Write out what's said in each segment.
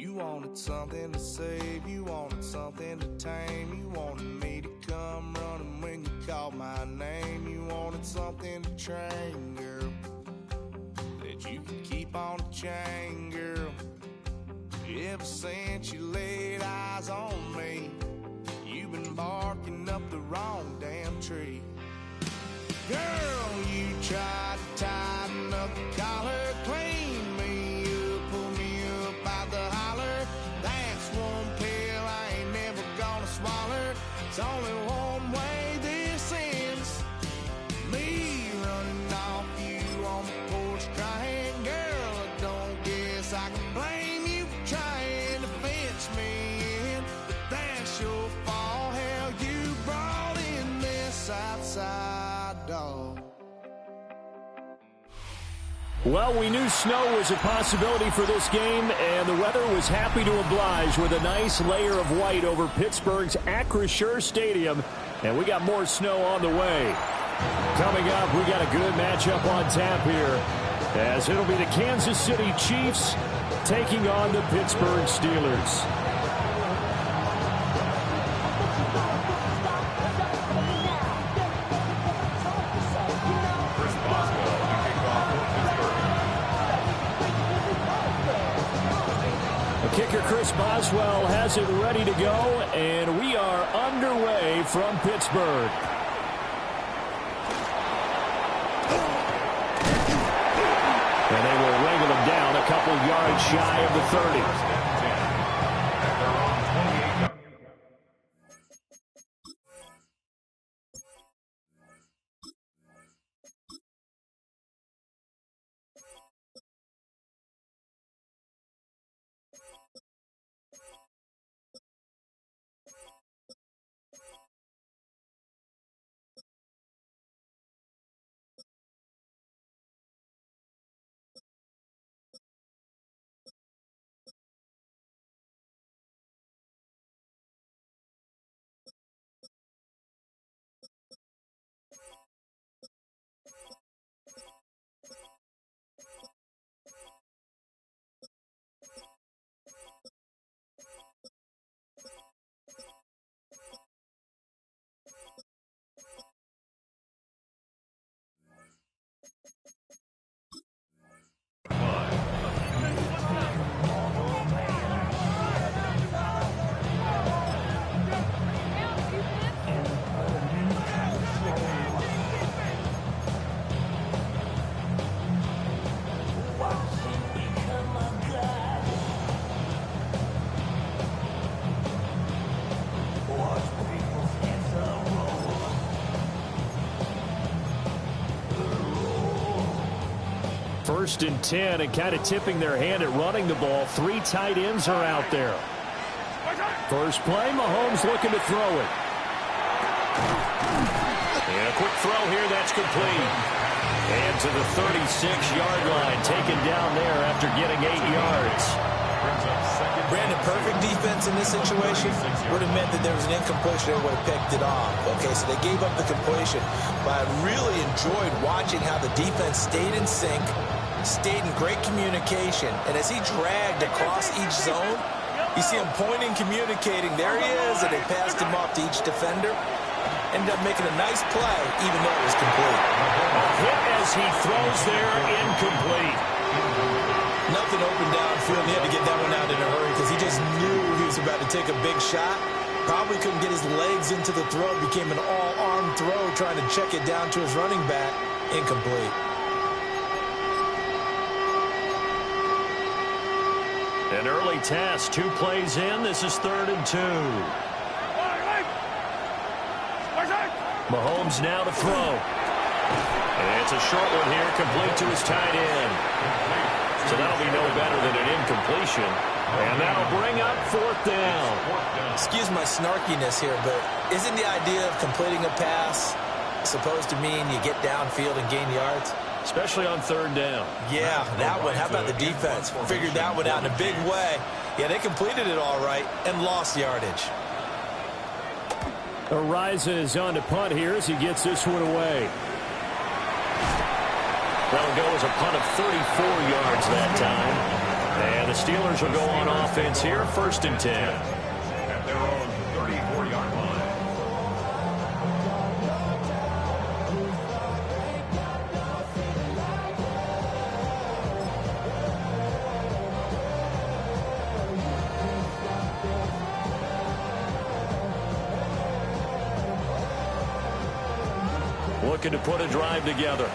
You wanted something to save, you wanted something to tame. You wanted me to come running when you called my name. You wanted something to train, girl, that you could keep on the chain, girl. Ever since you laid eyes on me, you've been barking up the wrong damn tree. Girl, you tried to tighten up the collar, clean me up, pull me up out the holler. That's one pill I ain't never gonna swallow. It's only one way this ends. Me running off you on the porch crying. Girl, I don't guess I can blame you for trying to fence me in, but that's your fault. Hell, you brought in this outside dog. Well, we knew snow was a possibility for this game, and the weather was happy to oblige with a nice layer of white over Pittsburgh's Acrisure Stadium, and we got more snow on the way. Coming up, we got a good matchup on tap here, as it'll be the Kansas City Chiefs taking on the Pittsburgh Steelers. Kicker Chris Boswell has it ready to go, and we are underway from Pittsburgh. And they will wrangle him down a couple yards shy of the 30. First and 10, and kind of tipping their hand at running the ball. Three tight ends are out there. First play, Mahomes looking to throw it. And a quick throw here, that's complete. And to the 36-yard line, taken down there after getting 8 yards. Brandon, perfect defense in this situation would have meant that there was an incompletion and would have picked it off. Okay, so they gave up the completion. But I really enjoyed watching how the defense stayed in sync, stayed in great communication, and as he dragged across each zone, you see him pointing, communicating. There he is, and they passed him off to each defender. Ended up making a nice play, even though it was complete. Hit as he throws there, incomplete. Nothing open downfield. He had to get that one out in a hurry because he just knew he was about to take a big shot. Probably couldn't get his legs into the throw. Became an all-arm throw, trying to check it down to his running back. Incomplete. An early test, 2 plays in. This is 3rd and 2. Mahomes now to throw. And it's a short one here, complete to his tight end. So that'll be no better than an incompletion. And that'll bring up 4th down. Excuse my snarkiness here, but isn't the idea of completing a pass supposed to mean you get downfield and gain yards? Especially on 3rd down. Yeah, that one. How about the defense? Figured that one out in a big way. Yeah, they completed it all right and lost yardage. Ariza is on to punt here as he gets this one away. That'll go as a punt of 34 yards that time. And the Steelers will go on offense here, 1st and 10. At their own 34-yard line. Looking to put a drive together.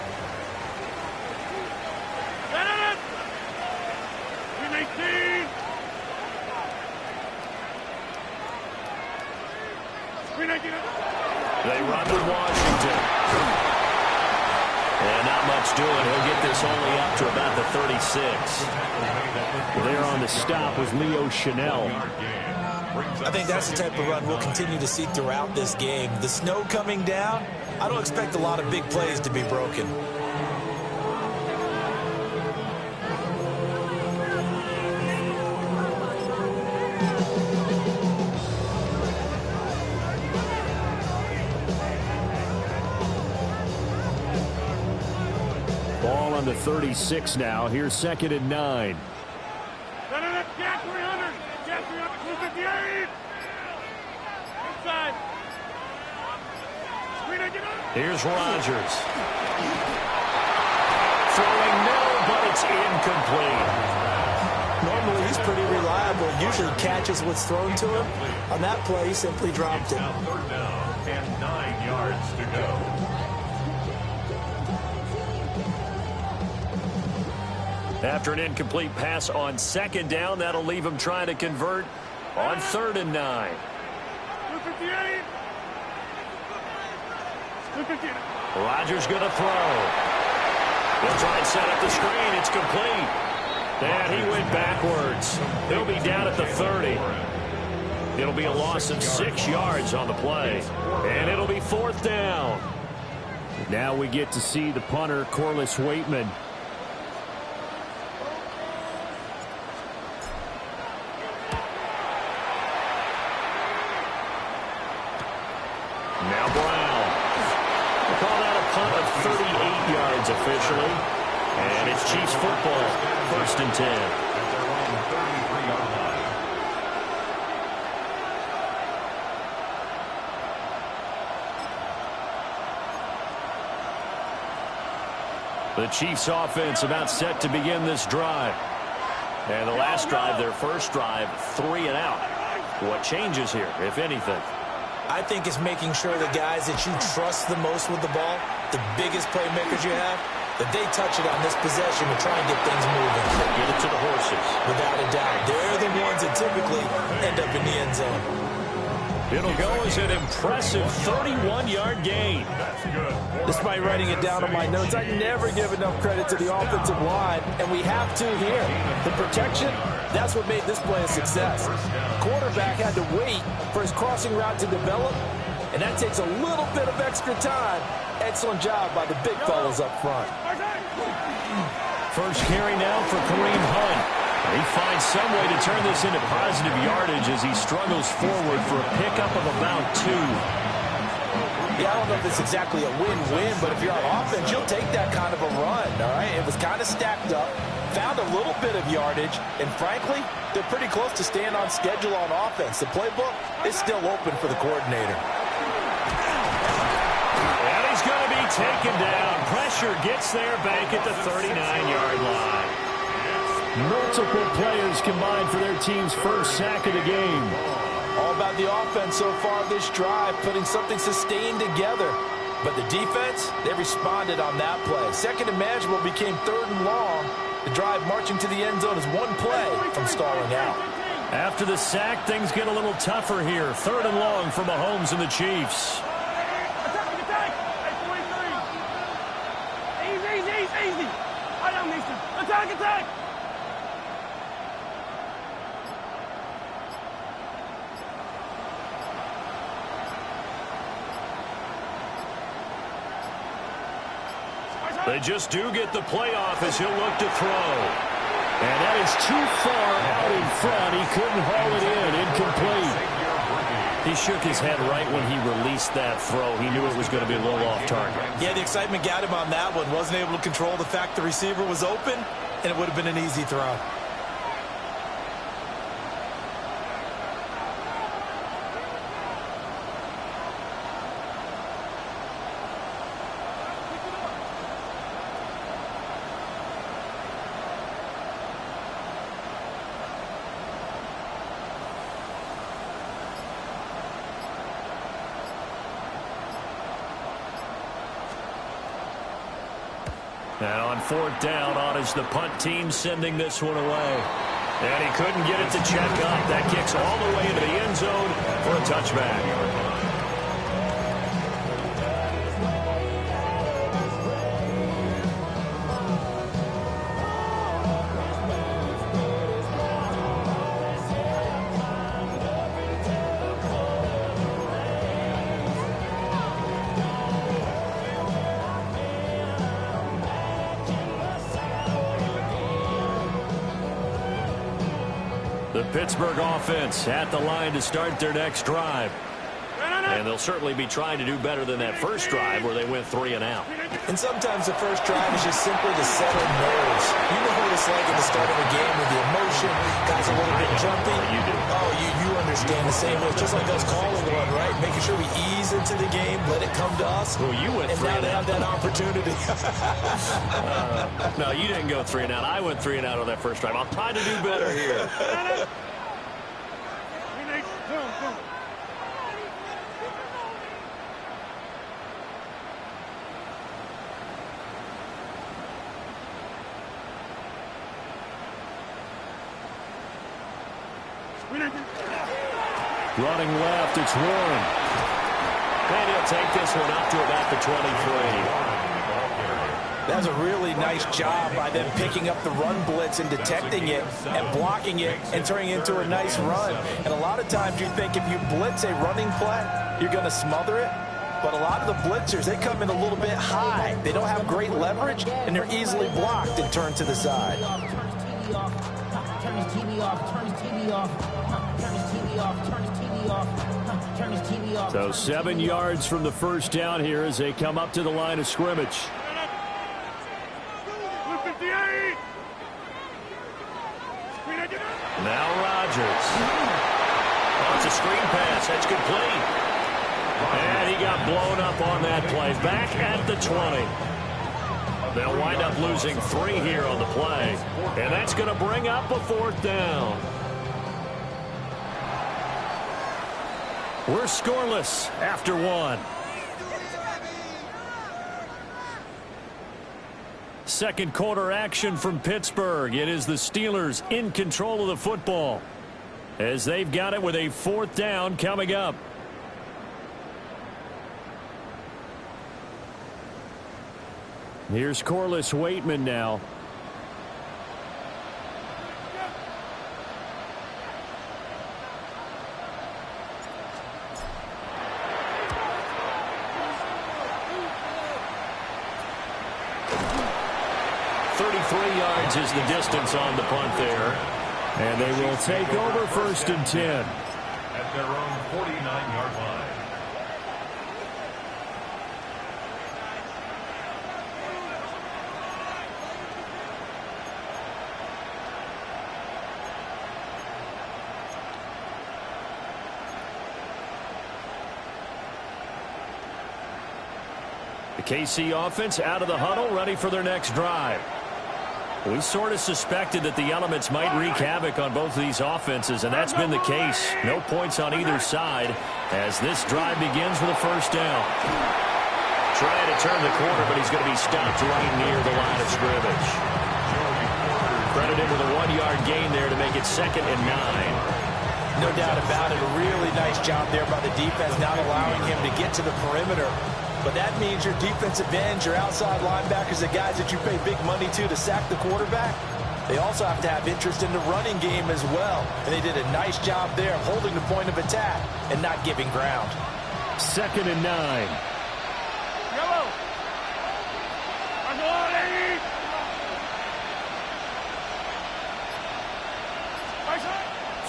They run with Washington. And not much doing. He'll get this only up to about the 36. There on the stop was Leo Chanel. I think that's the type of run we'll continue to see throughout this game. The snow coming down, I don't expect a lot of big plays to be broken. Ball on the 36 now. Here's 2nd and 9. Here's Rodgers. Throwing no, but it's incomplete. Normally, he's pretty reliable. Usually catches what's thrown to him. On that play, he simply dropped it. Now 3rd down and 9 yards to go. After an incomplete pass on 2nd down, that'll leave him trying to convert on 3rd and 9. Rodgers going to throw. He'll try and set up the screen. It's complete. And he went backwards. He'll be down at the 30. It'll be a loss of 6 yards on the play. And it'll be 4th down. Now we get to see the punter, Corliss Waitman. Now Brown. We'll call that a punt of 38 yards officially. And it's Chiefs football, 1st and 10. At their own 33-yard line. The Chiefs offense about set to begin this drive. And the last drive, their first drive, 3 and out. What changes here, if anything? I think it's making sure the guys that you trust the most with the ball, the biggest playmakers you have, that they touch it on this possession to try and get things moving. Get it to the horses. Without a doubt. They're the ones that typically end up in the end zone. It'll go as an impressive 31-yard gain. Despite writing it down on my notes, I never give enough credit to the offensive line, and we have to here. The protection, that's what made this play a success. Quarterback had to wait for his crossing route to develop, and that takes a little bit of extra time. Excellent job by the big fellas up front. First carry now for Kareem Hunt. He finds some way to turn this into positive yardage as he struggles forward for a pickup of about 2. Yeah, I don't know if it's exactly a win-win, but if you're on offense, you'll take that kind of a run, all right? It was kind of stacked up, found a little bit of yardage, and frankly, they're pretty close to staying on schedule on offense. The playbook is still open for the coordinator. And he's going to be taken down. Pressure gets there back at the 39-yard line. Multiple players combined for their team's first sack of the game. All about the offense so far this drive, putting something sustained together. But the defense, they responded on that play. 2nd and manageable became 3rd and long. The drive marching to the end zone is one play from stalling out. After the sack, things get a little tougher here. 3rd and long for Mahomes and the Chiefs. Easy. Attack. They just do get the playoff as he'll look to throw. And that is too far out in front. He couldn't haul it in. Incomplete. He shook his head right when he released that throw. He knew it was going to be a little off target. Yeah, the excitement got him on that one. Wasn't able to control the fact the receiver was open, and it would have been an easy throw. And on fourth down, on is the punt team sending this one away. And he couldn't get it to check up. That kicks all the way into the end zone for a touchback. The Pittsburgh offense at the line to start their next drive. And they'll certainly be trying to do better than that first drive where they went 3 and out. And sometimes the first drive is just simply to settle nerves. You know what it's like at the start of a game with the emotion, guys a little bit jumpy. You do. Oh, you understand the same way. It's just like us calling one, right? Making sure we ease into the game, let it come to us. Well, you went and 3 now and they out. have that opportunity. No, you didn't go 3 and out. I went 3 and out on that first drive. I'll try to do better here. Running left, it's Warren. And he'll take this one up to about the 23. That's a really nice job by them picking up the run blitz and detecting it and blocking it and turning it into a nice run. And a lot of times you think if you blitz a running play, you're going to smother it. But a lot of the blitzers, they come in a little bit high. They don't have great leverage, and they're easily blocked and turned to the side. Turn his TV off, turn his TV off, turn his TV off, turn his TV off, turn his TV off. So 7 yards from the first down here as they come up to the line of scrimmage. Now Rodgers. Oh, it's a screen pass. That's complete. And he got blown up on that play. Back at the 20. They'll wind up losing 3 here on the play. And that's going to bring up a fourth down. We're scoreless after 1. Second quarter action from Pittsburgh. It is the Steelers in control of the football as they've got it with a fourth down coming up. Here's Corliss Waitman now. Is the distance on the punt there. And they will take over first and 10. At their own 49-yard line. The KC offense out of the huddle, ready for their next drive. We sort of suspected that the elements might wreak havoc on both of these offenses, and that's been the case. No points on either side as this drive begins with a first down. Trying to turn the corner, but he's going to be stopped right near the line of scrimmage. Credit him with a 1-yard gain there to make it 2nd and 9. No doubt about it. A really nice job there by the defense, not allowing him to get to the perimeter. But that means your defensive ends, your outside linebackers, the guys that you pay big money to sack the quarterback, they also have to have interest in the running game as well. And they did a nice job there of holding the point of attack and not giving ground. 2nd and 9.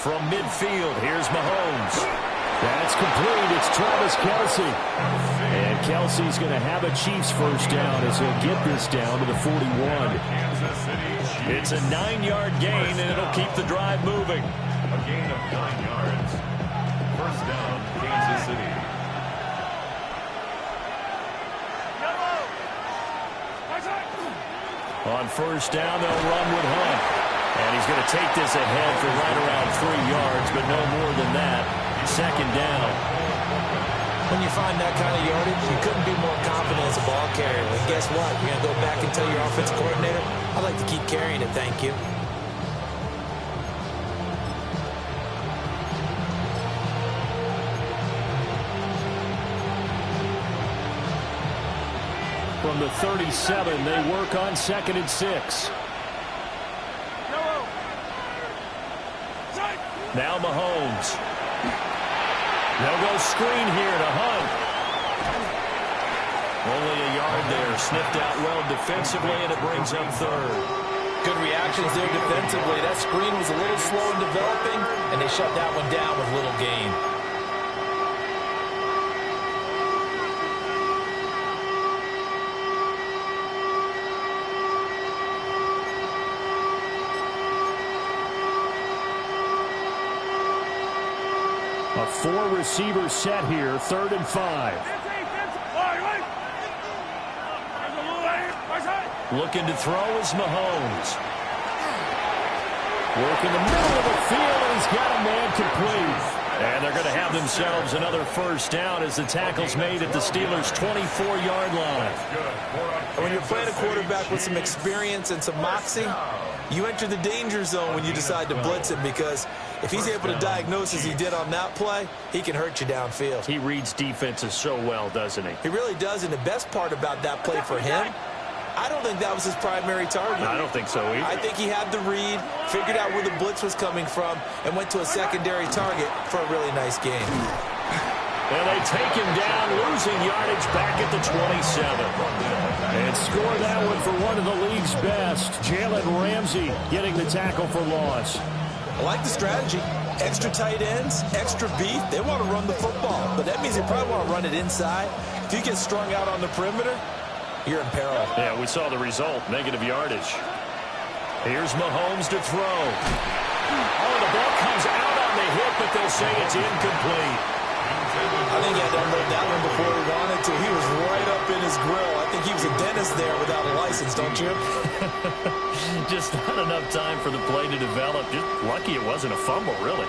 From midfield, here's Mahomes. That's complete. It's Travis Kelce. And Kelce's going to have a Chiefs first down as he'll get this down to the 41. It's a 9-yard gain, and it'll keep the drive moving. A gain of 9 yards. First down, Kansas City. On first down, they'll run with Hunt. And he's going to take this ahead for right around 3 yards, but no more than that. 2nd down. When you find that kind of yardage, you couldn't be more confident as a ball carrier. And guess what? You're going to go back and tell your offensive coordinator, I'd like to keep carrying it, thank you. From the 37, they work on 2nd and 6. Now Mahomes. They'll go screen here to Hunt. Only a yard there. Sniffed out well defensively, and it brings up 3rd. Good reactions there defensively. That screen was a little slow in developing, and they shut that one down with little gain. A 4-receiver set here, 3rd and 5. Looking to throw is Mahomes. Work in the middle of the field, and he's got a man complete. And they're going to have themselves another 1st down as the tackle's made at the Steelers' 24-yard line. And when you're playing a quarterback with some experience and some moxie, you enter the danger zone when you decide to blitz him, because if he's able to diagnose as he did on that play, he can hurt you downfield. He reads defenses so well, doesn't he? He really does, and the best part about that play for him, I don't think that was his primary target. I don't think so either. I think he had the read, figured out where the blitz was coming from, and went to a secondary target for a really nice game. And they take him down, losing yardage back at the 27. And score that one for one of the league's best. Jalen Ramsey getting the tackle for loss. I like the strategy. Extra tight ends, extra beef. They want to run the football, but that means they probably want to run it inside. If you get strung out on the perimeter, you're in peril. Yeah, we saw the result, negative yardage. Here's Mahomes to throw. Oh, the ball comes out on the hit, but they'll say it's incomplete. I think he had to unload that one before he wanted to. He was right up in his grill. I think he was a dentist there without a license, don't you? Just not enough time for the play to develop. Just lucky it wasn't a fumble, really.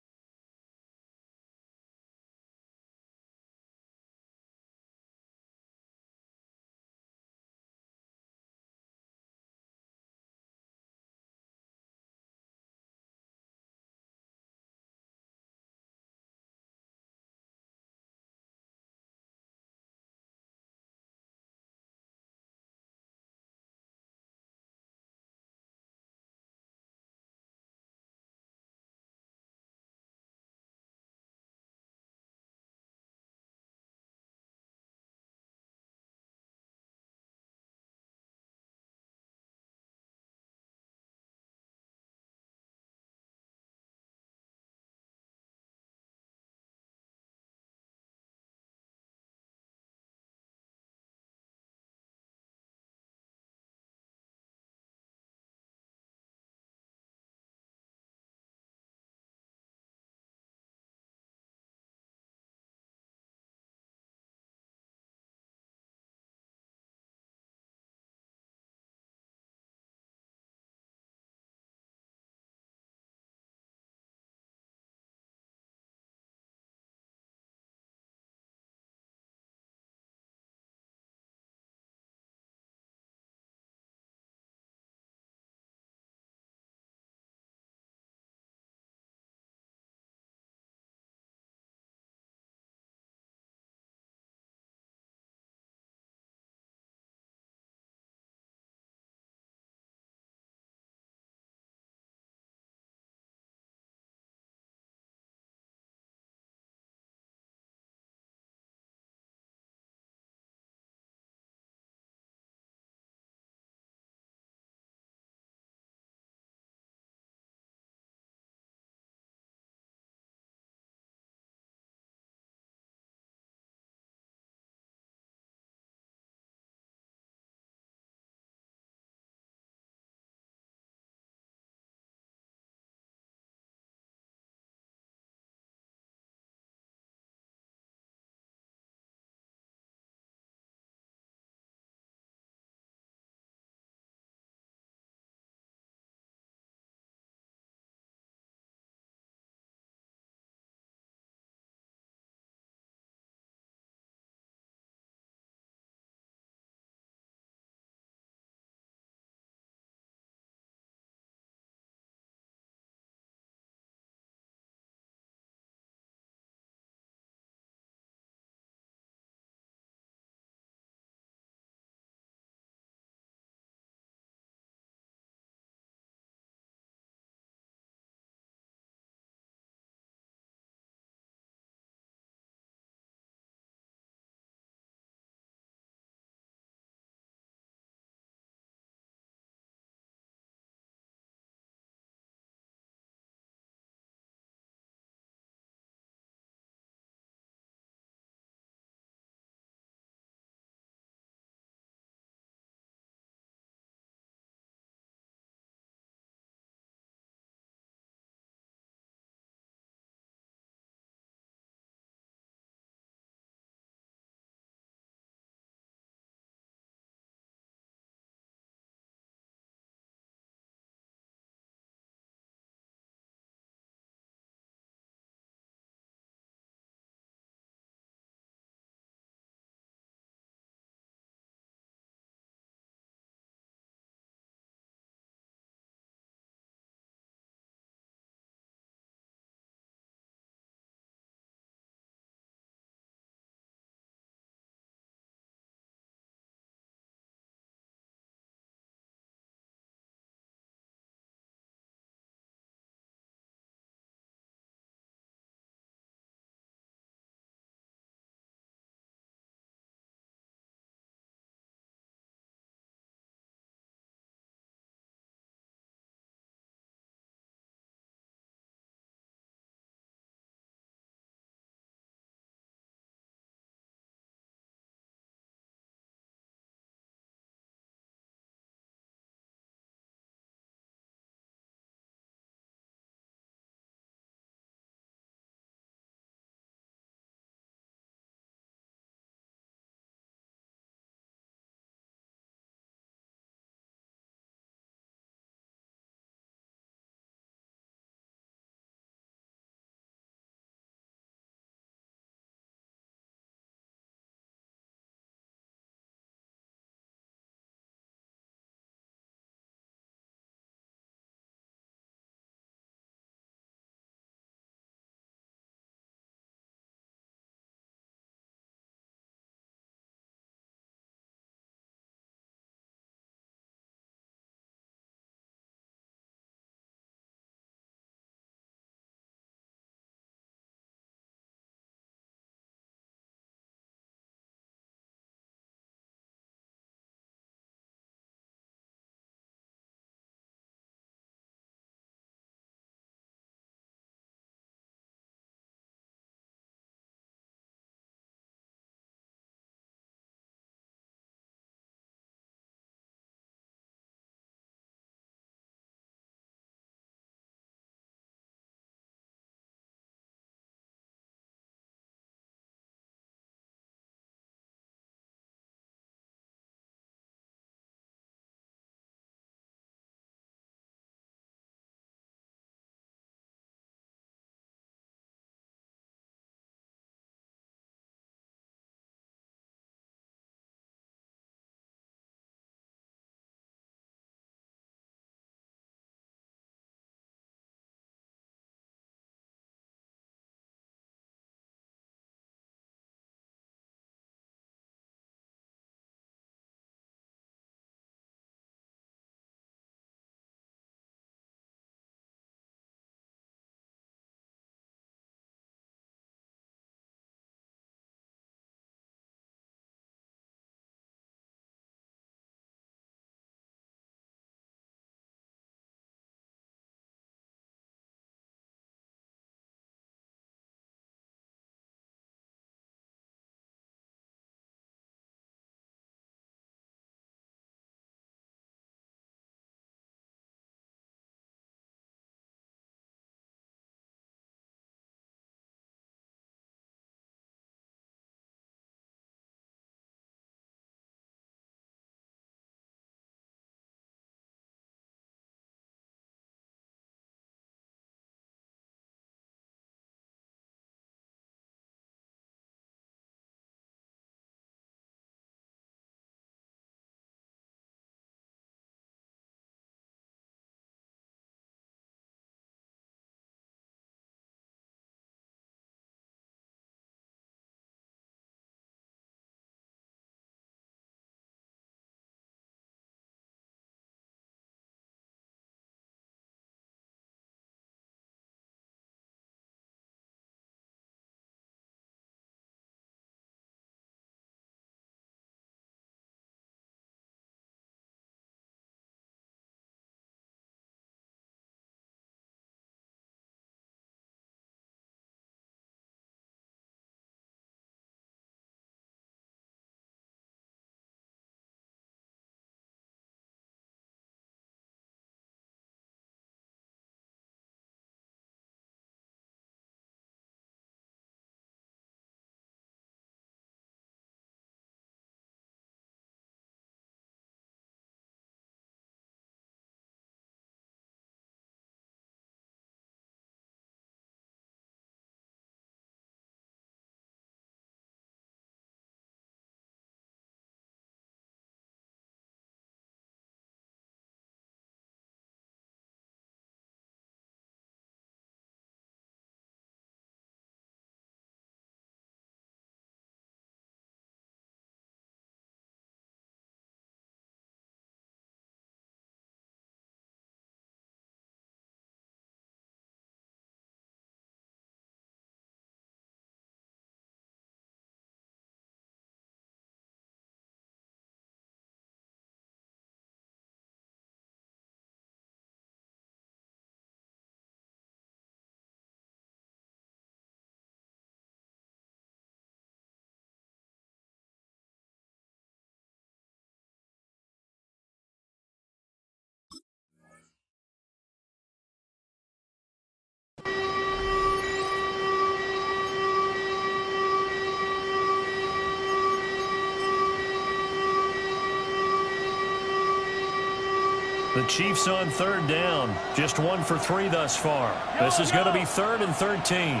Chiefs on third down. Just 1 for 3 thus far. This is going to be 3rd and 13.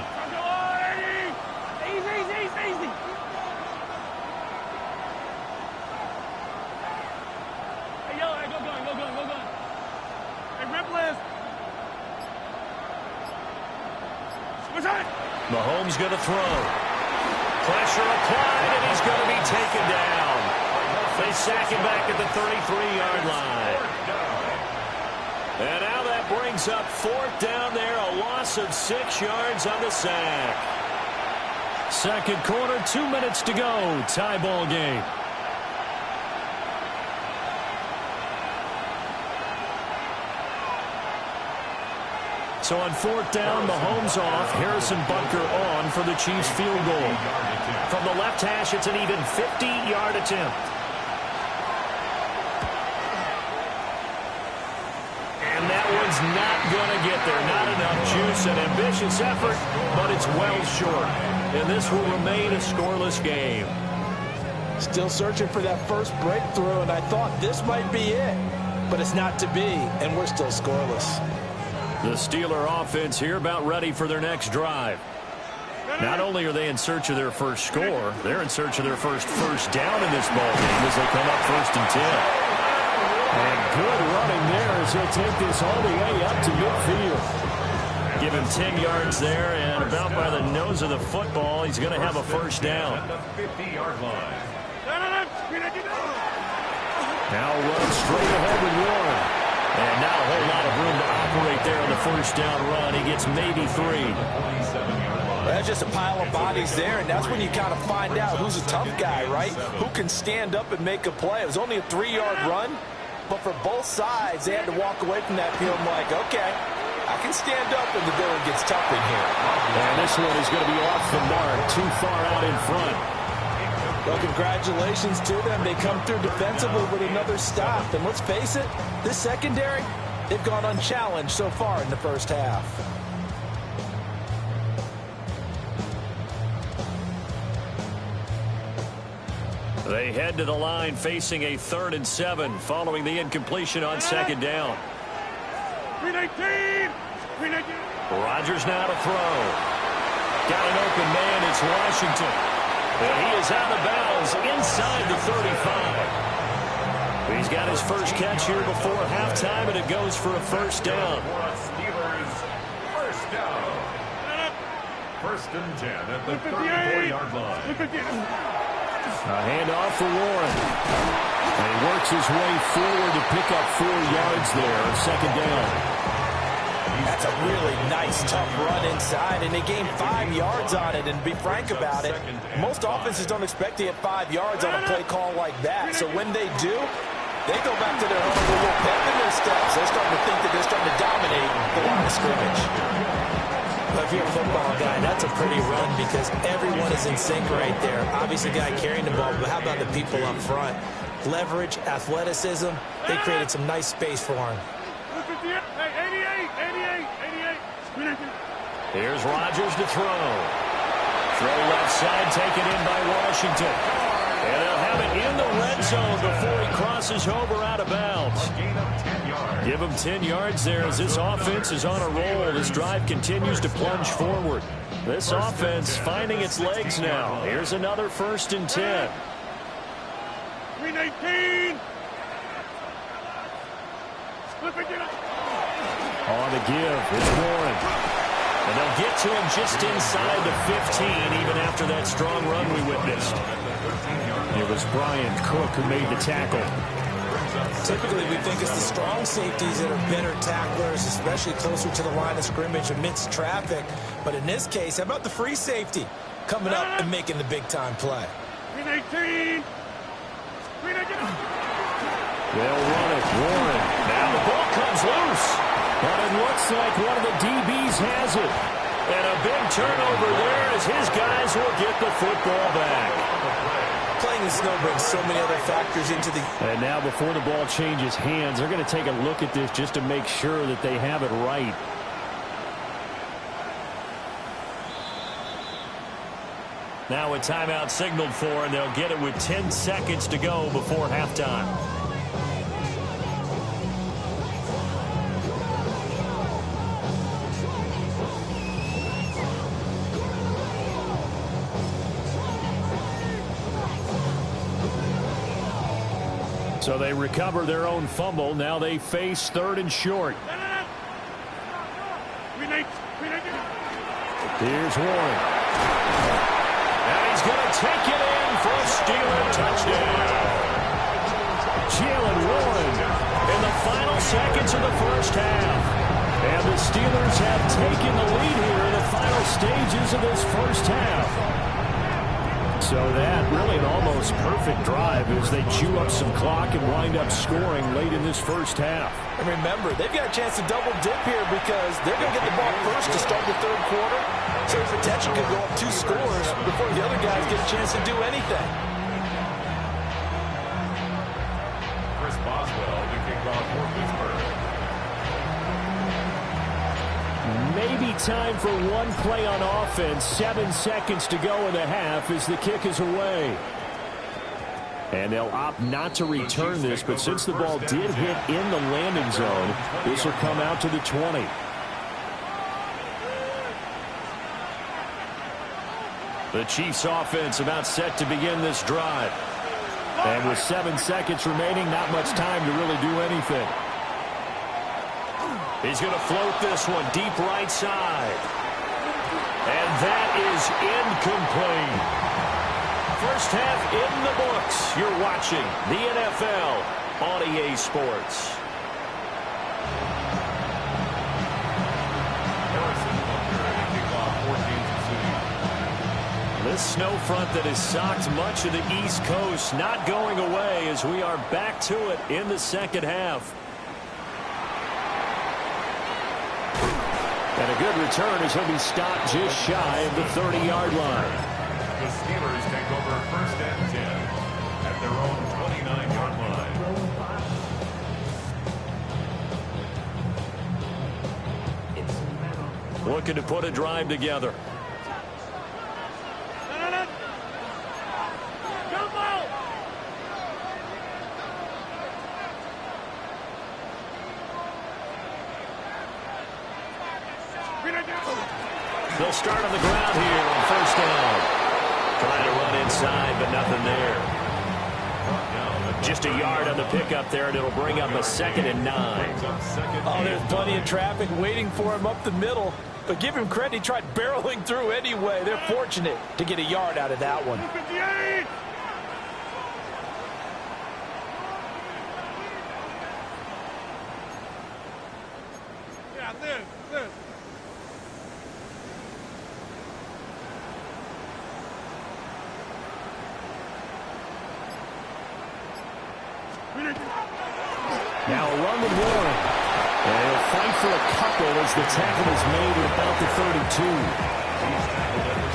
Mahomes going to throw. Pressure applied, and he's going to be taken down. They sack him back at the 33-yard line. And now that brings up 4th down there, a loss of 6 yards on the sack. Second quarter, 2 minutes to go. Tie ball game. So on 4th down, Mahomes off, Harrison Butker on for the Chiefs field goal. From the left hash, it's an even 50-yard attempt. And that one's not going to get there. Not enough juice, an ambitious effort, but it's well short. And this will remain a scoreless game. Still searching for that first breakthrough, and I thought this might be it. But it's not to be, and we're still scoreless. The Steeler offense here about ready for their next drive. Not only are they in search of their first score, they're in search of their first down in this ball game as they come up 1st and 10. And good running there as he'll take this all the way up to midfield. Give him 10 yards there, and about by the nose of the football, he's going to have a first down. Now run straight ahead with Warren. And not a whole lot of room to operate there on the first down run. He gets maybe 3. That's just a pile of bodies there, and that's when you kind of find out who's a tough guy, right? Who can stand up and make a play. It was only a 3-yard run, but for both sides, they had to walk away from that feeling like, okay, I can stand up and the going gets tough in here. And this one is going to be off the mark, too far out in front. Well, congratulations to them. They come through defensively with another stop. And let's face it, this secondary, they've gone unchallenged so far in the first half. They head to the line facing a 3rd and 7 following the incompletion on 2nd down. 319! Rodgers now to throw. Got an open man. It's Washington. And he is out of bounds inside the 35. He's got his first catch here before halftime, and it goes for a first down. Steelers, first down. 1st and 10 at the 34-yard line. A handoff for Warren. And he works his way forward to pick up 4 yards there, 2nd down. That's a really nice, tough run inside, and they gained 5 yards on it. And to be frank about it, most offenses don't expect to get 5 yards on a play call like that. So when they do, they go back to their home with a little pep in their steps. They're starting to think that they're starting to dominate the line of scrimmage. But if you're a football guy, that's a pretty run because everyone is in sync right there. Obviously, the guy carrying the ball, but how about the people up front? Leverage, athleticism, they created some nice space for him. 88. Here's Rodgers to throw. Throw left side taken in by Washington. And they'll have it in the red zone before he crosses over out of bounds. Give him 10 yards there as this offense is on a roll. This drive continues to plunge forward. This offense finding its legs now. Here's another 1st and 10. 319. On the give, it's Warren. And they'll get to him just inside the 15, even after that strong run we witnessed. It was Brian Cook who made the tackle. Typically, we think it's the strong safeties that are better tacklers, especially closer to the line of scrimmage amidst traffic. But in this case, how about the free safety coming up and making the big-time play? 319. They'll run it. Warren. Now the ball comes loose. But it looks like one of the DBs has it. And a big turnover there as his guys will get the football back. Playing the snow brings so many other factors into the... And now before the ball changes hands, they're going to take a look at this just to make sure that they have it right. Now a timeout signaled for, and they'll get it with 10 seconds to go before halftime. So they recover their own fumble. Now they face 3rd and short. Here's Warren. And he's going to take it in for a Steeler touchdown. Jalen Warren in the final seconds of the first half. And the Steelers have taken the lead here in the final stages of this first half. So that really an almost perfect drive as they chew up some clock and wind up scoring late in this first half. And remember, they've got a chance to double dip here because they're going to get the ball first to start the 3rd quarter. So the potential could go up 2 scores before the other guys get a chance to do anything. Chris Boswell, the kickoff for Pittsburgh. Maybe time for one play on offense. 7 seconds to go in the half as the kick is away. And they'll opt not to return this, but since the ball did hit in the landing zone, this will come out to the 20. The Chiefs offense about set to begin this drive. And with 7 seconds remaining, not much time to really do anything. He's going to float this one deep right side. And that is incomplete. First half in the books. You're watching the NFL on EA Sports. This snow front that has socked much of the East Coast not going away as we are back to it in the second half. And a good return as he'll be stopped just shy of the 30-yard line. The Steelers take over 1st and 10 at their own 29-yard line. Looking to put a drive together. They'll start on the ground here on 1st down. Trying to run inside, but nothing there. Just a yard on the pickup there, and it'll bring up a 2nd and 9. Oh, there's plenty of traffic waiting for him up the middle. But give him credit, he tried barreling through anyway. They're fortunate to get a yard out of that one. 58! Yeah, this. Now a run with Warren. And he'll fight for a couple as the tackle is made at about the 32.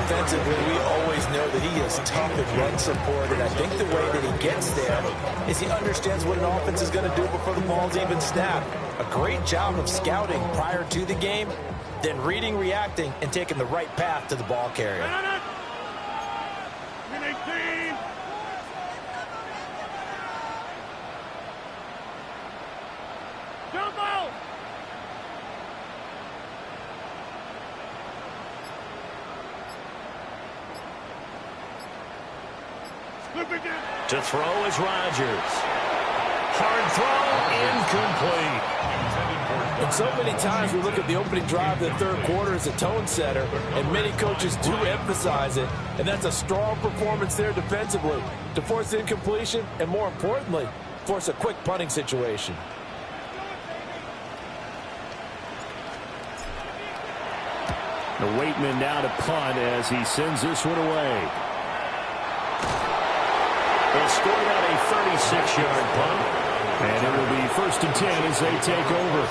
Defensively, we always know that he is tough at run support, and I think the way that he gets there is he understands what an offense is going to do before the ball's even snapped. A great job of scouting prior to the game, then reading, reacting, and taking the right path to the ball carrier. 18! Jump out! To throw is Rodgers. Hard throw, incomplete. And so many times we look at the opening drive of the 3rd quarter as a tone setter, and many coaches do emphasize it, and that's a strong performance there defensively to force incompletion and, more importantly, force a quick punting situation. The Waitman now to punt as he sends this one away. They'll score out a 36-yard punt. And it will be 1st and 10 as they take over.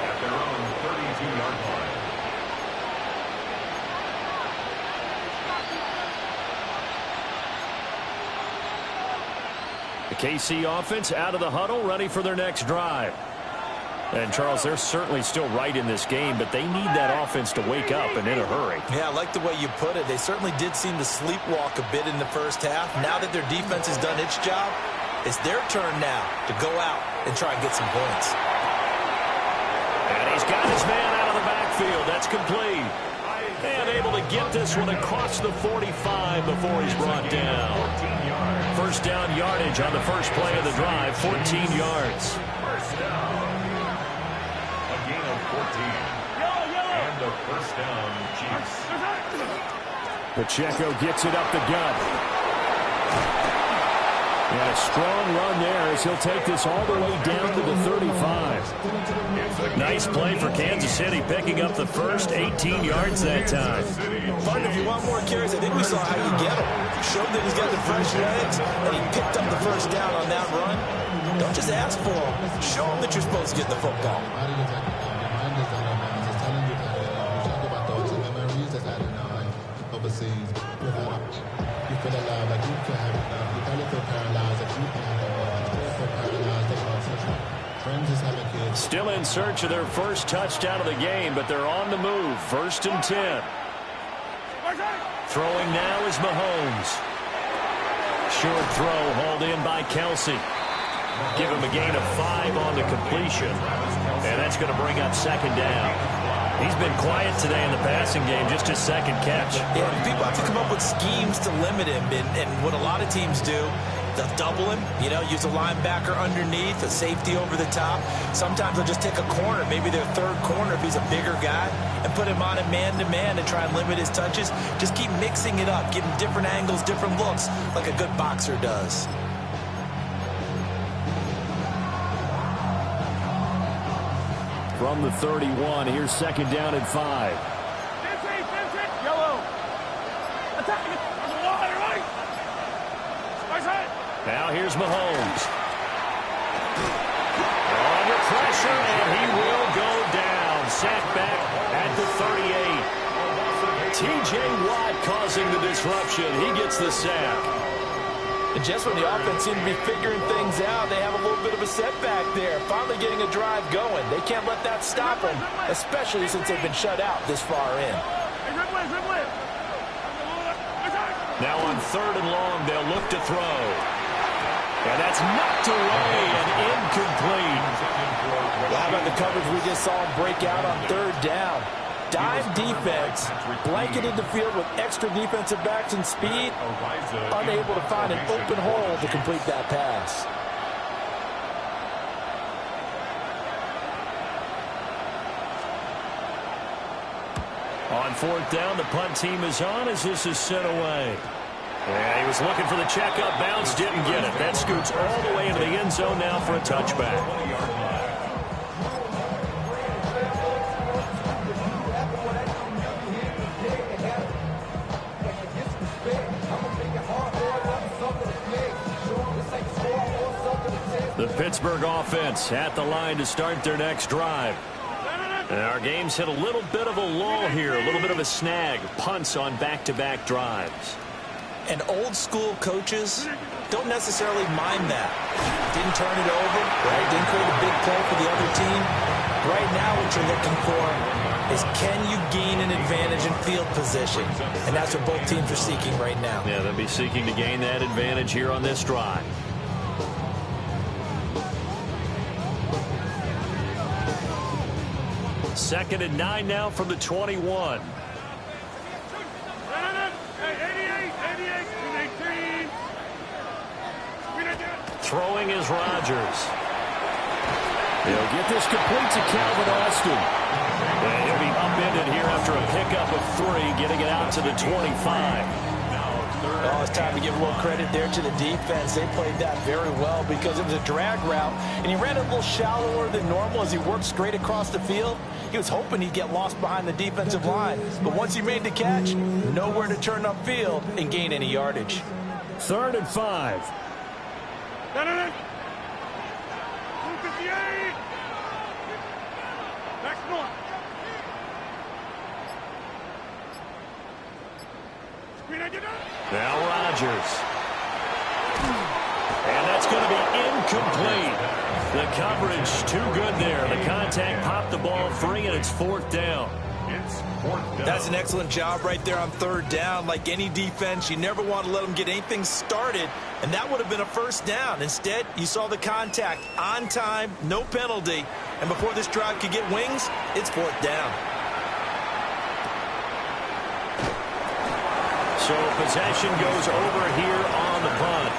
At their own 32-yard line. The KC offense out of the huddle, ready for their next drive. And, Charles, they're certainly still right in this game, but they need that offense to wake up and in a hurry. Yeah, I like the way you put it. They certainly did seem to sleepwalk a bit in the first half. Now that their defense has done its job, it's their turn now to go out and try and get some points. And he's got his man out of the backfield. That's complete. And able to get this one across the 45 before he's brought down. First down yardage on the first play of the drive, 14 yards. First down. A gain of 14. And a first down, Chiefs. Pacheco gets it up the gut. And a strong run there as he'll take this all the way down to the 35. Nice play for Kansas City, picking up the first 18 yards that time. Fun, if you want more carries, I think we saw how you get him. Showed that he's got the fresh legs, and he picked up the first down on that run. Don't just ask for him. Show him that you're supposed to get the football. Still in search of their first touchdown of the game, but they're on the move. First and 10. Throwing now is Mahomes. Short throw hauled in by Kelsey. Give him a gain of 5 on the completion. And that's going to bring up second down. He's been quiet today in the passing game, just his second catch. Yeah, people have to come up with schemes to limit him, and what a lot of teams do, they'll double him, use a linebacker underneath, a safety over the top. Sometimes they'll just take a corner, maybe their third corner if he's a bigger guy, and put him on a man-to-man to try and limit his touches. Just keep mixing it up, give him different angles, different looks, like a good boxer does. From the 31, here's second down and 5. Yellow. Attack it. Right. Now here's Mahomes. Under pressure, and he will go down. Sacked back at the 38. T.J. Watt causing the disruption. He gets the sack. And just when the offense seemed to be figuring things out, they have a little bit of a setback there. Finally getting a drive going. They can't let that stop them, especially since they've been shut out this far in. Now on third and long, they'll look to throw. And that's knocked away and incomplete. How about the coverage we just saw him break out on third down? Dime defense, blanketed the field with extra defensive backs and speed, unable to find an open hole to complete that pass. On fourth down, the punt team is on as this is sent away. Yeah, he was looking for the checkup bounce, didn't get it. That scoots all the way into the end zone now for a touchback. The Pittsburgh offense at the line to start their next drive. And our game's hit a little bit of a lull here, a little bit of a snag. Punts on back-to-back drives. And old-school coaches don't necessarily mind that. Didn't turn it over, right? Didn't create a big play for the other team. Right now what you're looking for is can you gain an advantage in field position? And that's what both teams are seeking right now. Yeah, they'll be seeking to gain that advantage here on this drive. Second and 9 now from the 21. Throwing is Rodgers. He'll get this complete to Calvin Austin. And he'll be upended here after a pickup of 3, getting it out to the 25. Oh, it's time to give a little credit there to the defense. They played that very well because it was a drag route, and he ran it a little shallower than normal as he worked straight across the field. He was hoping he'd get lost behind the defensive line, but once he made the catch, nowhere to turn upfield and gain any yardage. Third and 5. 258. Next one. Now Rodgers. And that's going to be incomplete. The coverage too good there. The contact popped the ball free, and it's fourth down. That's an excellent job right there on third down. Like any defense, you never want to let them get anything started, and that would have been a first down. Instead, you saw the contact on time, no penalty, and before this drive could get wings, it's fourth down. So possession goes over here on the punt.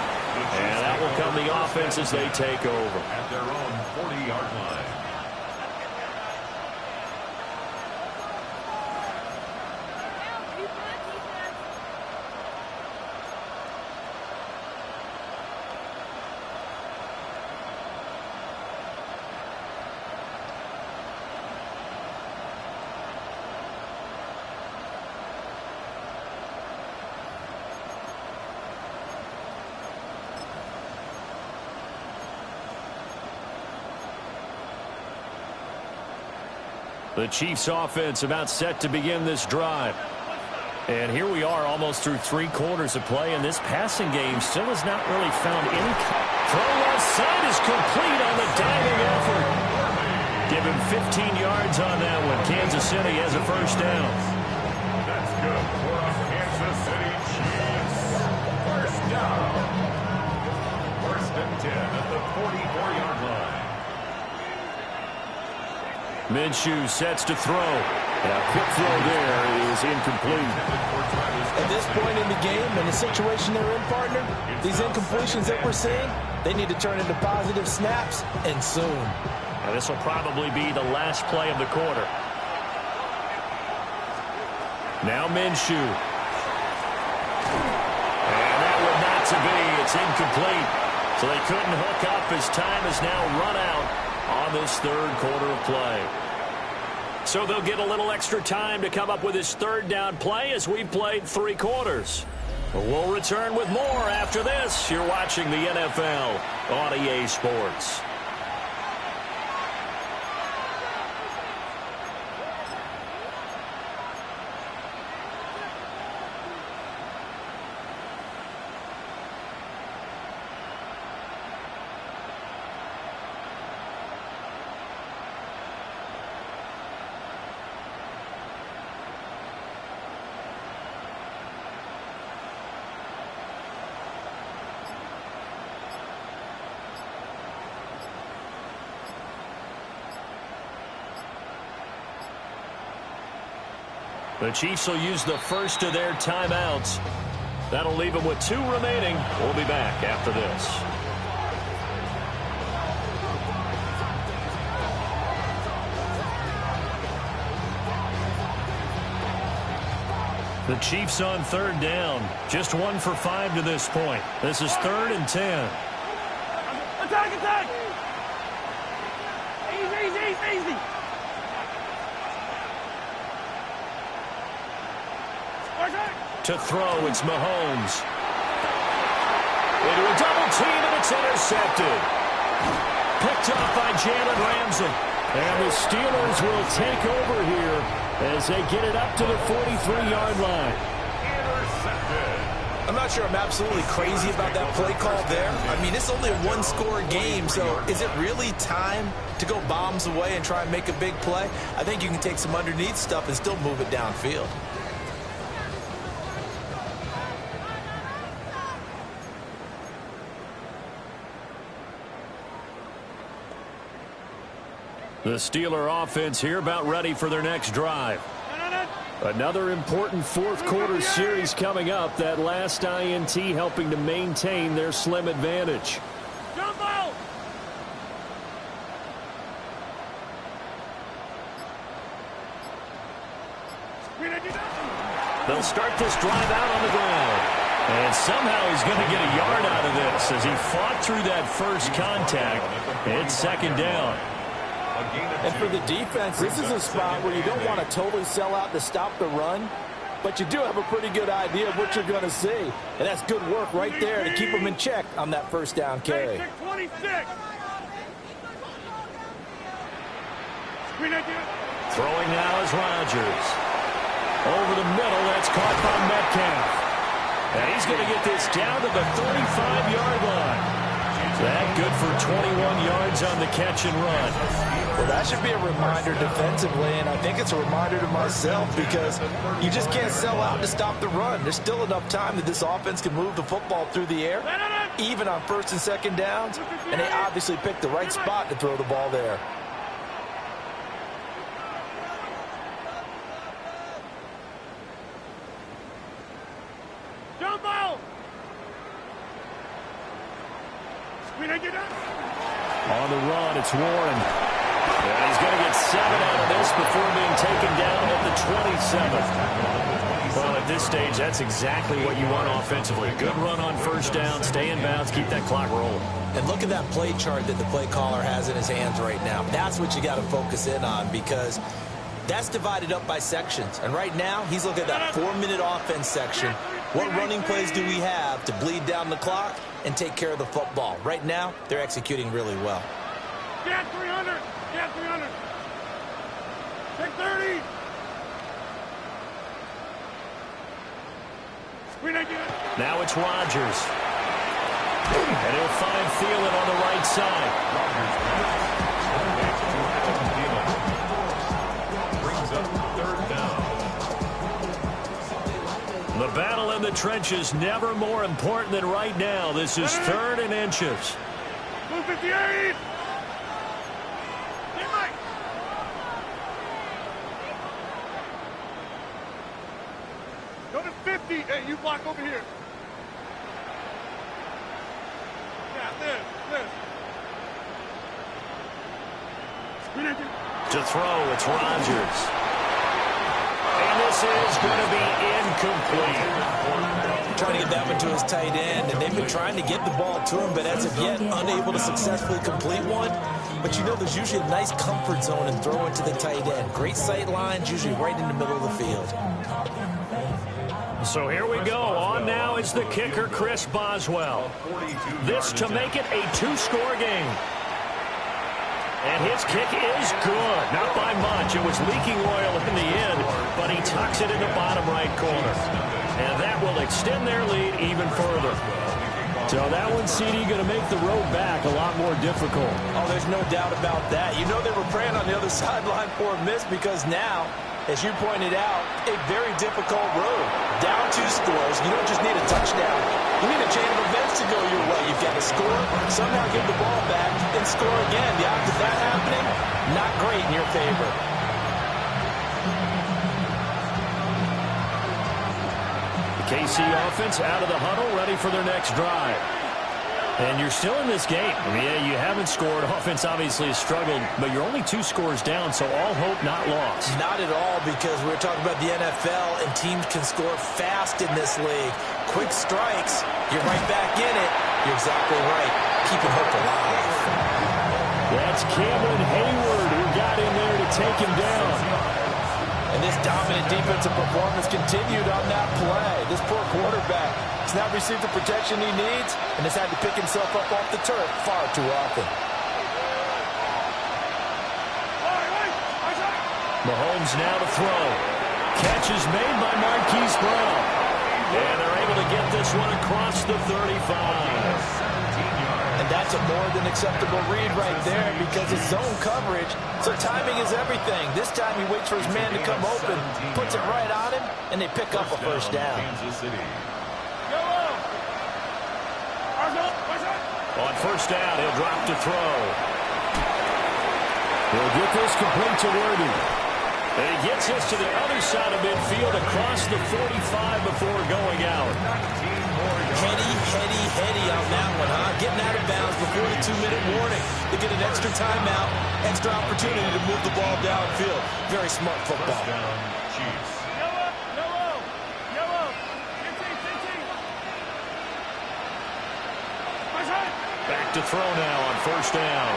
And that will come the offense as they take over. At their own 40-yard line. The Chiefs offense about set to begin this drive. And here we are almost through 3 quarters of play, and this passing game still has not really found any. Throw left side is complete on the diving effort. Give him 15 yards on that one. Kansas City has a first down. That's good for a Kansas City Chiefs. First down. First and 10 at the 44-yard line. Minshew sets to throw. And a quick throw there is incomplete. At this point in the game, in the situation they're in, partner, these incompletions that we're seeing, they need to turn into positive snaps, and soon. Now this will probably be the last play of the quarter. Now Minshew. And that one not to be. It's incomplete. So they couldn't hook up as time is now run out on this third quarter of play. So they'll get a little extra time to come up with his third down play as we played 3 quarters. We'll return with more after this. You're watching the NFL on EA Sports. The Chiefs will use the first of their timeouts. That'll leave them with 2 remaining. We'll be back after this. The Chiefs on third down. Just 1 for 5 to this point. This is 3rd and 10. Attack, attack! Easy, easy, easy! To throw, it's Mahomes. Into a double team, and it's intercepted. Picked off by Jalen Ramsey. And the Steelers will take over here as they get it up to the 43-yard line. I'm not sure I'm absolutely crazy about that play call there. I mean, it's only a 1-score game, so is it really time to go bombs away and try and make a big play? I think you can take some underneath stuff and still move it downfield. The Steeler offense here about ready for their next drive. Another important fourth quarter series coming up. That last INT helping to maintain their slim advantage. They'll start this drive out on the ground. And somehow he's going to get a yard out of this as he fought through that first contact. It's 2nd down. And for the defense, this is a spot where you don't want to totally sell out to stop the run, but you do have a pretty good idea of what you're going to see. And that's good work right there to keep them in check on that first down carry. 26. Throwing now is Rodgers. Over the middle, that's caught by Metcalf. And he's going to get this down to the 35-yard line. That good for 21 yards on the catch and run. Well, that should be a reminder defensively, and I think it's a reminder to myself because you just can't sell out to stop the run. There's still enough time that this offense can move the football through the air, even on 1st and 2nd downs, and they obviously picked the right spot to throw the ball there. On the run, it's Warren. And he's going to get 7 out of this before being taken down at the 27. Well, at this stage, that's exactly what you want offensively. Good run on first down, stay in bounds, keep that clock rolling. And look at that play chart that the play caller has in his hands right now. That's what you got to focus in on, because that's divided up by sections. And right now, he's looking at that 4-minute offense section. What running plays do we have to bleed down the clock and take care of the football? Right now, they're executing really well. Get 300! Get 300! Take 30! Now it's Rodgers. And he'll find Thielen on the right side. Brings up 3rd down. The battle in the trenches, never more important than right now. This is 3rd and inches. Move 58! Go to 50. Hey, you block over here. Yeah, this. To throw, it's Rodgers. And this is going to be incomplete. Trying to get that one to his tight end, and they've been trying to get the ball to him, but as of yet, unable to successfully complete one. But you know there's usually a nice comfort zone in throwing to the tight end. Great sight lines, usually right in the middle of the field. So here we go. On now is the kicker, Chris Boswell. This to make it a 2-score game. And his kick is good. Not by much. It was leaking oil in the end, but he tucks it in the bottom right corner. And that will extend their lead even further. So that one, CD, going to make the road back a lot more difficult. Oh, there's no doubt about that. You know they were praying on the other sideline for a miss, because now, as you pointed out, a very difficult road. Down 2 scores. You don't just need a touchdown. You need a chain of events to go your way. You've got to score, somehow give the ball back, and score again. The odds of that happening, not great in your favor. The KC offense out of the huddle, ready for their next drive. And you're still in this game. I mean, yeah, you haven't scored. Offense obviously has struggled, but you're only 2 scores down, so all hope not lost. Not at all, because we're talking about the NFL, and teams can score fast in this league. Quick strikes, you're right back in it. You're exactly right. Keeping hope alive. That's Cameron Hayward who got in there to take him down. And this dominant defensive performance continued on that play. This poor quarterback has not received the protection he needs and has had to pick himself up off the turf far too often. Mahomes now to throw. Catch is made by Marquise Brown. And they're able to get this one across the 35. And that's a more than acceptable read right there, because it's zone coverage, so timing is everything. This time he waits for his man to come open, puts it right on him, and they pick up a first down. On first down, he'll drop to throw. He'll get this complete to Worthy. And he gets this to the other side of midfield across the 45 before going out. Heady on that one, huh? Getting out of bounds before the 2-minute warning. They get an extra timeout, extra opportunity to move the ball downfield. Very smart football. Back to throw now on first down.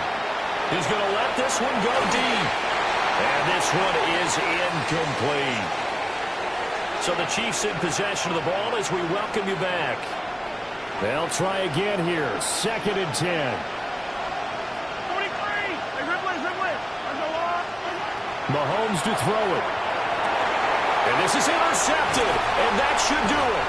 He's going to let this one go deep. And this one is incomplete. So the Chiefs in possession of the ball as we welcome you back. They'll try again here. 2nd and 10. 43. Mahomes to throw it. And this is intercepted. And that should do it.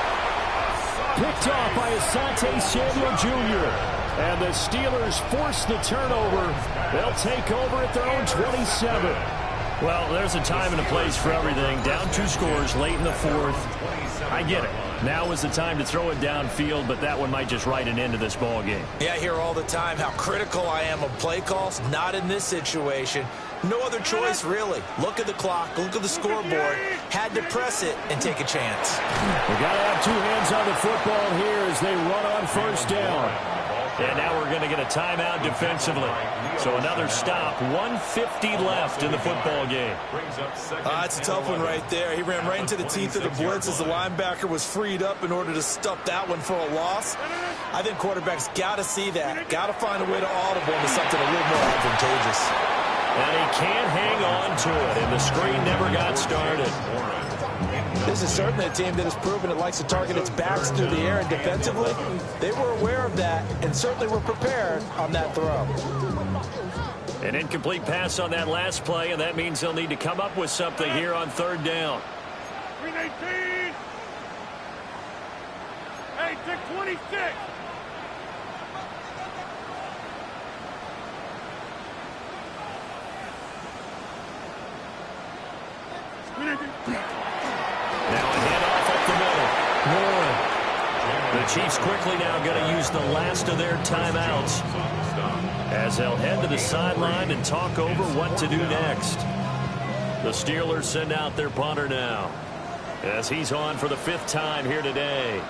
Picked off by Asante Samuel Jr. And the Steelers force the turnover. They'll take over at their own 27. Well, there's a time and a place for everything. Down 2 scores late in the 4th. I get it. Now is the time to throw it downfield, but that one might just write an end to this ball game. Yeah, I hear all the time how critical I am of play calls. Not in this situation. No other choice, really. Look at the clock. Look at the scoreboard. Had to press it and take a chance. We got to have 2 hands on the football here as they run on first down. And now we're going to get a timeout defensively. So another stop, 1:50 left in the football game. It's a tough one right there. He ran right into the teeth of the blitz as the linebacker was freed up in order to stuff that one for a loss. I think quarterbacks got to see that. Got to find a way to audible into something a little more advantageous. And he can't hang on to it, and the screen never got started. This is certainly a team that has proven it likes to target its backs through the air, and defensively, they were aware of that and certainly were prepared on that throw. An incomplete pass on that last play, and that means they'll need to come up with something here on third down. 318. Hey, take 26. Now a handoff up the middle. Warren. The Chiefs quickly now going to use the last of their timeouts as they'll head to the sideline and talk over what to do next. The Steelers send out their punter now as he's on for the 5th time here today.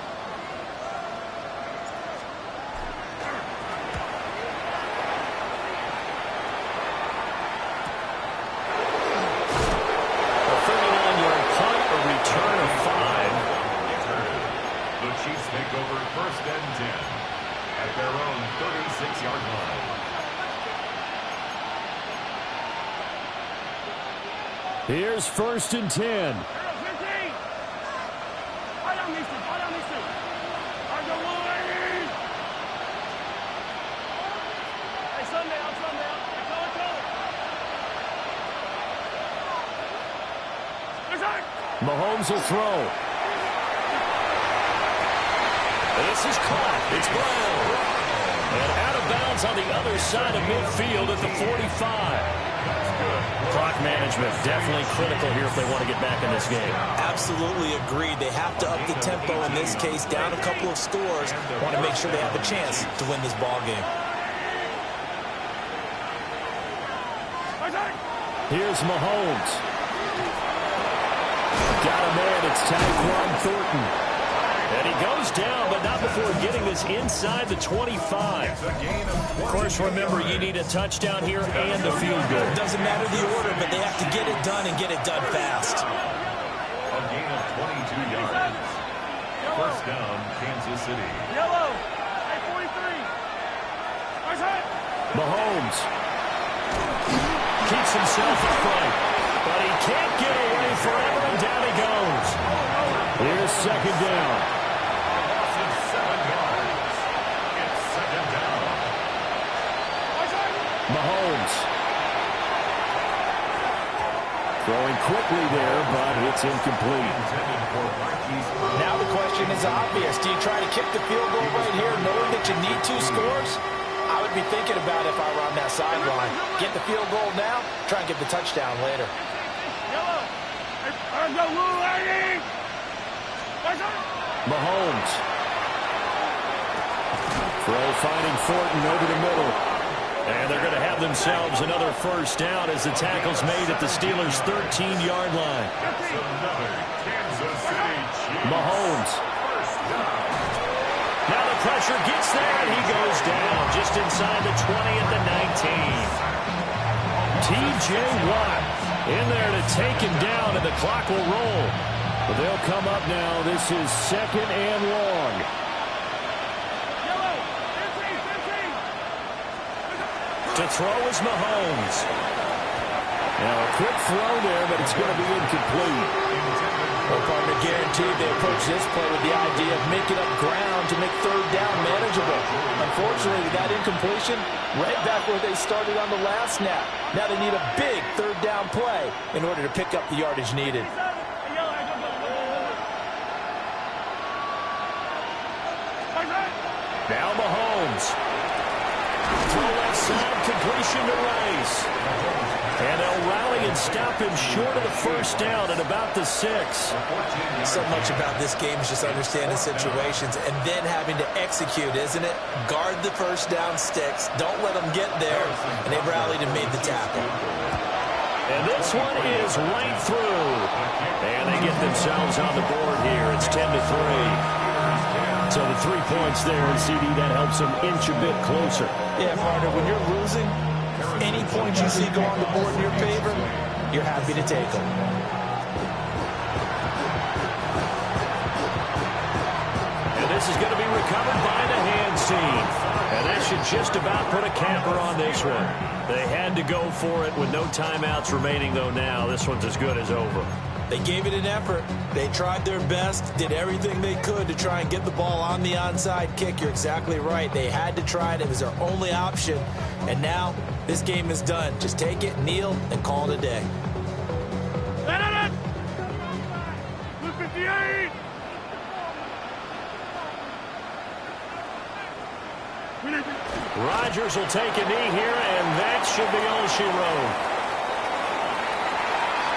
First and 10 at their own 36-yard line. Here's 1st and 10. Mahomes will throw. This is caught. It's Brown. And out of bounds on the other side of midfield at the 45. Clock management definitely critical here if they want to get back in this game. Absolutely agreed. They have to up the tempo in this case, down a couple of scores. Want to make sure they have a chance to win this ball game. Here's Mahomes. Got a man. It's Tyquan Thornton. And he goes down, but not before getting this inside the 25. Of course, remember, you need a touchdown here and a field goal. It doesn't matter the order, but they have to get it done and get it done fast. A gain of 22 yards. First down, Kansas City. Yellow. Hey, 43. Mahomes keeps himself in front, but he can't get away forever, and down he goes. Here's 2nd down. Mahomes. Throwing quickly there, but it's incomplete. Now the question is obvious. Do you try to kick the field goal right here knowing that you need 2 scores? I would be thinking about it if I were on that sideline. Get the field goal now, try and get the touchdown later. Mahomes. Throw finding Thornton over the middle. And they're going to have themselves another first down as the tackle's made at the Steelers' 13-yard line. Mahomes. Now the pressure gets there, and he goes down just inside the 20 at the 19. T.J. Watt in there to take him down, and the clock will roll. But they'll come up now. This is 2nd and long. To throw is Mahomes. Now a quick throw there, but it's going to be incomplete. Well, partner, guaranteed they approach this play with the idea of making up ground to make 3rd down manageable. Unfortunately, that incompletion, right back where they started on the last snap. Now they need a big 3rd down play in order to pick up the yardage needed. Now Mahomes. Throw left side, completion to Rice. And they'll rally and stop him short of the first down at about the 6. So much about this game is just understanding situations and then having to execute, isn't it? Guard the first down sticks. Don't let them get there. And they rallied and made the tackle. And this one is right through. And they get themselves on the board here. It's 10-3. So the 3 points there, and CD, that helps them inch a bit closer. Yeah, partner, when you're losing, any points you see go on the board in your favor, you're happy to take them. And this is going to be recovered by the hands team. And that should just about put a capper on this one. They had to go for it with no timeouts remaining, though. Now this one's as good as over. They gave it an effort. They tried their best, did everything they could to try and get the ball on the onside kick. You're exactly right. They had to try it. It was their only option. And now this game is done. Just take it, kneel, and call it a day. Blue 58. Rodgers will take a knee here, and that should be all she wrote.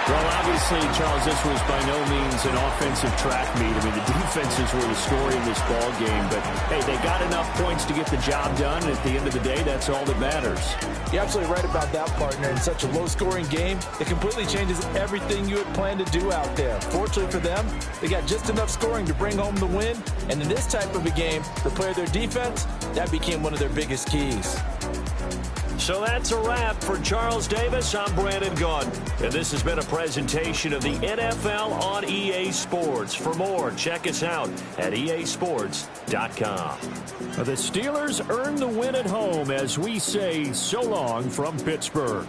Well, obviously, Charles, this was by no means an offensive track meet. I mean, the defenses were the story of this ball game. But, hey, they got enough points to get the job done. And at the end of the day, that's all that matters. You're absolutely right about that, partner. In such a low-scoring game, it completely changes everything you had planned to do out there. Fortunately for them, they got just enough scoring to bring home the win. And in this type of a game, to play their defense, that became one of their biggest keys. So that's a wrap for Charles Davis. I'm Brandon Gunn. And this has been a presentation of the NFL on EA Sports. For more, check us out at easports.com. The Steelers earn the win at home as we say so long from Pittsburgh.